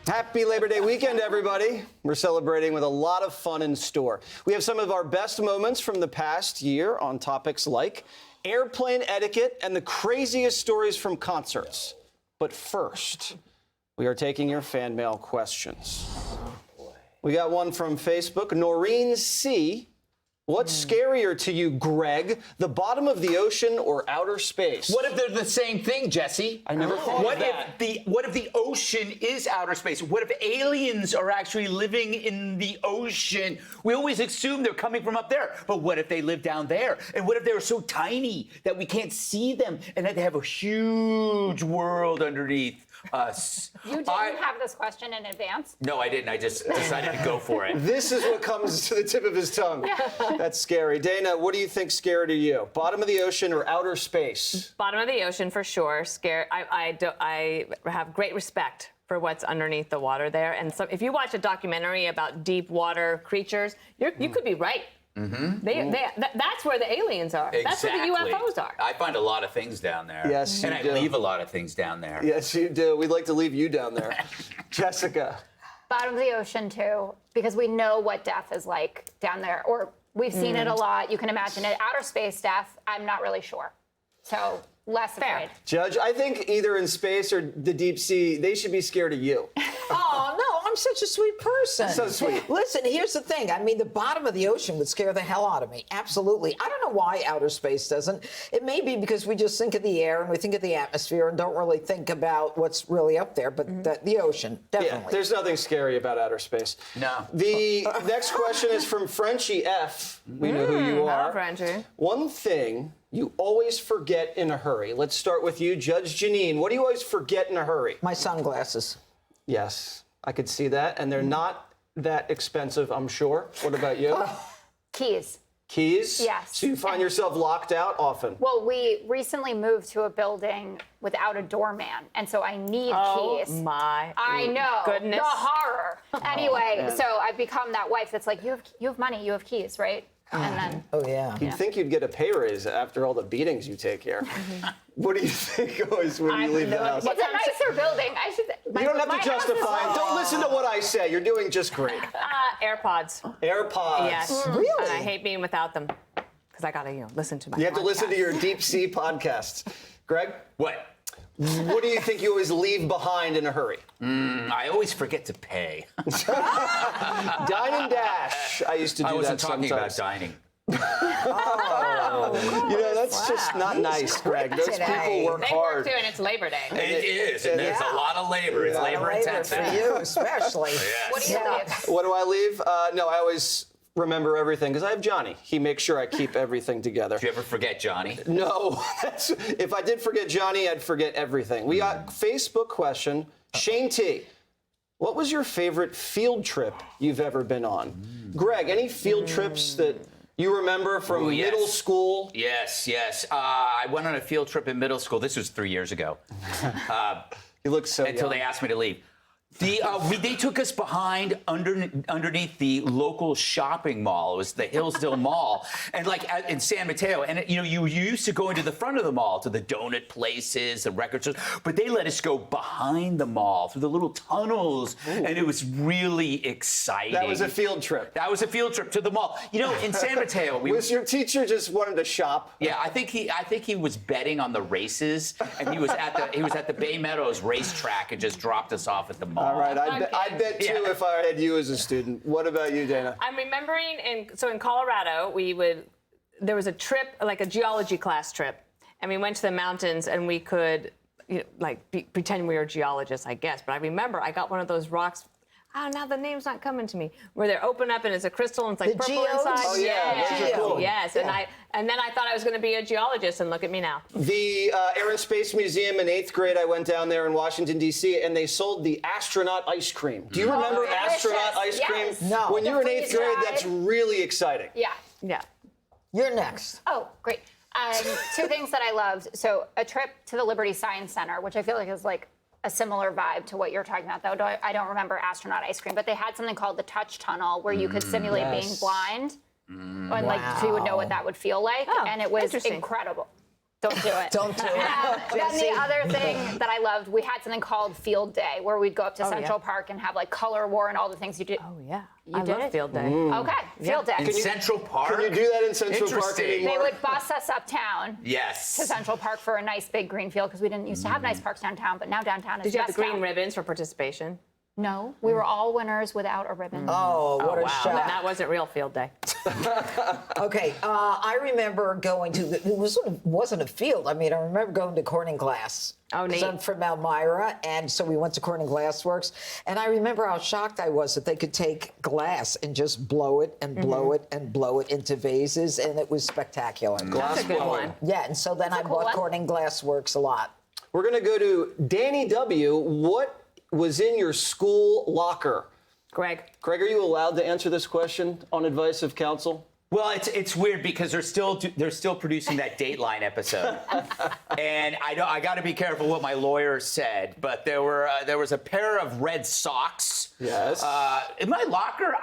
Happy Labor Day weekend, everybody. We're celebrating with a lot of fun in store. We have some of our best moments from the past year on topics like airplane etiquette and the craziest stories from concerts. But first, we are taking your fan mail questions. We got one from Facebook. Noreen C. What's scarier to you, Greg, the bottom of the ocean or outer space? What if they're the same thing, Jesse? I never thought of that. What if the ocean is outer space? What if aliens are actually living in the ocean? We always assume they're coming from up there, but what if they live down there? And what if they're so tiny that we can't see them and that they have a huge world underneath us? You didn't have this question in advance? No, I didn't. I just decided to go for it. This is what comes to the tip of his tongue. That's scary. Dana, what do you think's scary to you? Bottom of the ocean or outer space? Bottom of the ocean for sure. I have great respect for what's underneath the water there. And so if you watch a documentary about deep water creatures, you could be right. Mm-hmm. That's where the aliens are. Exactly. That's where the UFOs are. I find a lot of things down there. Yes, you and do. I leave a lot of things down there. Yes, you do. We'd like to leave you down there. Jessica. Bottom of the ocean, too, because we know what death is like down there, or we've seen it a lot. You can imagine it. Outer space death, I'm not really sure. So, less afraid. Judge, I think either in space or the deep sea, they should be scared of you. Oh, no, I'm such a sweet person. So sweet. Listen, here's the thing. I mean, the bottom of the ocean would scare the hell out of me. Absolutely. I don't know why outer space doesn't. It may be because we just think of the air and we think of the atmosphere and don't really think about what's really up there, but the ocean, definitely. Yeah, there's nothing scary about outer space. No. The next question is from Frenchie F. We know who you are. Hello, Frenchie. One thing you always forget in a hurry. Let's start with you, Judge Janine. What do you always forget in a hurry? My sunglasses. Yes, I could see that. And they're not that expensive, I'm sure. What about you? Keys. Keys? Yes. So you find yourself locked out often? Well, we recently moved to a building without a doorman, and so I need keys. Oh, my I know. goodness. The horror. Anyway, so I've become that wife that's like, you have money, you have keys, right? And then Oh, yeah. You'd think you'd get a pay raise after all the beatings you take here. What do you think always when you leave the house? it's a nicer building. You don't have to justify it. Don't listen to what I say. You're doing just great. AirPods. AirPods. Yes. Really? And I hate being without them because I gotta, listen to my. You have to listen to podcast. your deep sea podcasts. Greg, What? what do you think you always leave behind in a hurry? I always forget to pay. Dine and dash. I used to do I wasn't that talking sometimes. about dining. That's just not nice, Greg. Those today. people work They hard. work too, and it's Labor Day. It is, and there's a lot of labor. It's labor intensive. For you, especially. what do you leave? What do I leave? No, I always remember everything because I have Johnny. He makes sure I keep everything together. Do you ever forget Johnny? No, if I did forget Johnny, I'd forget everything. We got Facebook question. Shane T. What was your favorite field trip you've ever been on? Greg, any field trips that you remember from Oh, yes. middle school? Yes. I went on a field trip in middle school. This was 3 years ago. You look so Until they young. asked me to leave. They took us behind underneath the local shopping mall. It was the Hillsdale Mall, and in San Mateo. And you used to go into the front of the mall to the donut places, the record stores, but they let us go behind the mall through the little tunnels, and it was really exciting. That was a field trip. That was a field trip to the mall. In San Mateo, Was your teacher just wanted to shop? Yeah, I think he was betting on the races, and he was at the Bay Meadows racetrack and just dropped us off at the mall. All right, I'd bet too if I had you as a student. What about you, Dana? I'm remembering in Colorado, there was a trip, like a geology class trip, and we went to the mountains and we could, pretend we were geologists, I guess. But I remember I got one of those rocks. Oh, now the name's not coming to me. Where they're open up and it's a crystal and it's like The purple geodes? inside. Oh, yeah, those are cool. Yes, Yeah. and then I thought I was going to be a geologist, and look at me now. The Air and Space Museum in 8th grade, I went down there in Washington, D.C., and they sold the astronaut ice cream. Do you remember delicious. astronaut ice cream? Yes. No. When you were in 8th grade, freeze-dried. that's really exciting. Yeah. Yeah. You're next. Oh, great. Two things that I loved. So a trip to the Liberty Science Center, which I feel like is like a similar vibe to what you're talking about, though. I don't remember astronaut ice cream, but they had something called the touch tunnel where you could simulate being blind. And so you would know what that would feel like. Oh, and it was interesting. incredible. Don't do it. Don't do it. Then the other thing that I loved, we had something called Field Day, where we'd go up to Central Park and have like color war and all the things you do. Oh yeah, You I did love it? Field Day. Okay, Field Day. In Central Park? Can you do that in Central Park Interesting. anymore? They would bus us uptown Yes. to Central Park for a nice big green field because we didn't used to have nice parks downtown, but now downtown is Did you have the best green town. ribbons for participation? No, we were all winners without a ribbon. Oh, what a Wow, shock. that wasn't real Field Day. Okay, I remember going to, wasn't a field. I mean, I remember going to Corning Glass. Oh, 'Cause neat. I'm from Elmira, and so we went to Corning Glass Works. And I remember how shocked I was that they could take glass and just blow it and blow it and blow it into vases, and it was spectacular. That's a good one. Yeah, and so then I cool bought one. Corning Glass Works a lot. We're going to go to Danny W. What was in your school locker? Greg. Greg, are you allowed to answer this question on advice of counsel? Well, it's weird because they're still producing that Dateline episode, and I got to be careful what my lawyer said. But there was a pair of red socks. Yes. In my locker,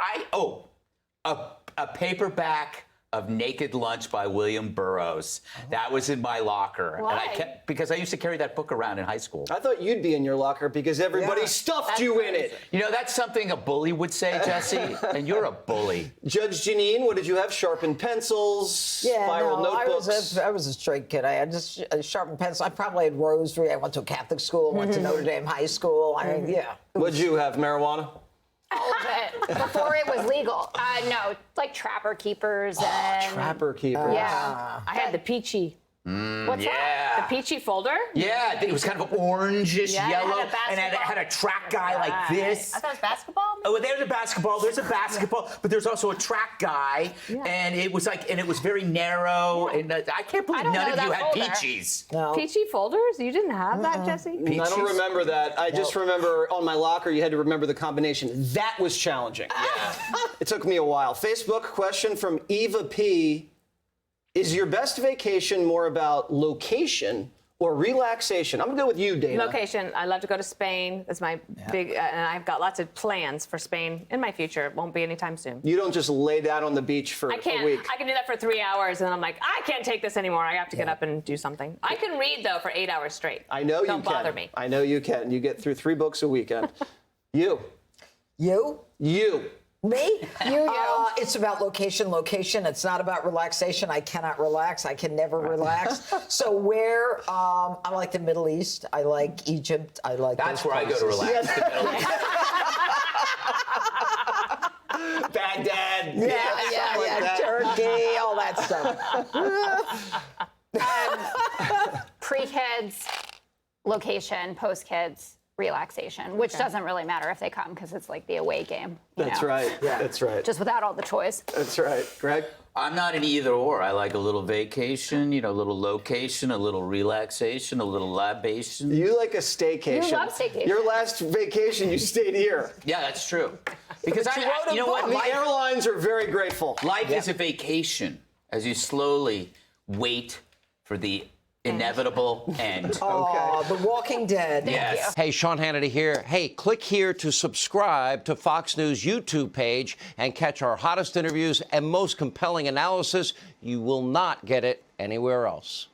a paperback of Naked Lunch by William Burroughs. That was in my locker, and Why? because I used to carry that book around in high school. I thought you'd be in your locker because everybody Yeah. stuffed you in it. You know, that's something a bully would say, Jesse, and you're a bully. Judge Janine, what did you have? Sharpened pencils, Yeah, spiral no, notebooks. I was a straight kid. I had just a sharpened pencil. I probably had rosary. I went to a Catholic school, went to Notre Dame High School. I mean, yeah. What'd you have? Marijuana? All of it before it was legal. No, like Trapper Keepers and Trapper keeper. yeah. I had the peachy. What's The Yeah. peachy folder? Yeah, it was kind of orangish Yeah, it had a yellow, and it had a track guy like this. I thought it was basketball. Oh, there's a basketball, but there's also a track guy, and it was very narrow, and I can't believe I don't none know of you that had folder. peaches. No. Peachy folders? You didn't have that, Jesse? I don't remember that. I just remember on my locker you had to remember the combination. That was challenging. Yeah. It took me a while. Facebook question from Eva P. Is your best vacation more about location or relaxation? I'm going to go with you, Dana. Location. I love to go to Spain. That's my big, and I've got lots of plans for Spain in my future. It won't be anytime soon. You don't just lay down on the beach for I a can't. week. I can do that for 3 hours, and then I'm like, I can't take this anymore. I have to get up and do something. I can read though for 8 hours straight. I know you can. Don't bother me. I know you can. You get through 3 books a weekend. You. You? You. Me? You. It's about location. It's not about relaxation. I cannot relax. I can never relax. So where? I like the Middle East. I like Egypt. I like. That's those where I go to places. relax. The Middle East. Baghdad. Yeah, Turkey, all that stuff. Pre-kids, location, post-kids, relaxation, which doesn't really matter if they come because it's like the away game. you That's know? right. Yeah. That's right. Just without all the toys. That's right. Greg? I'm not an either or. I like a little vacation, a little location, a little relaxation, a little libation. You like a staycation. You love staycation. Your last vacation, you stayed here. Yeah, that's true. Because But you wrote a you know what? book. The Life, airlines are very grateful. life is a vacation as you slowly wait for the inevitable end. Oh, The Walking Dead. Yes. Hey, Sean Hannity here. Hey, click here to subscribe to Fox News YouTube page and catch our hottest interviews and most compelling analysis. You will not get it anywhere else.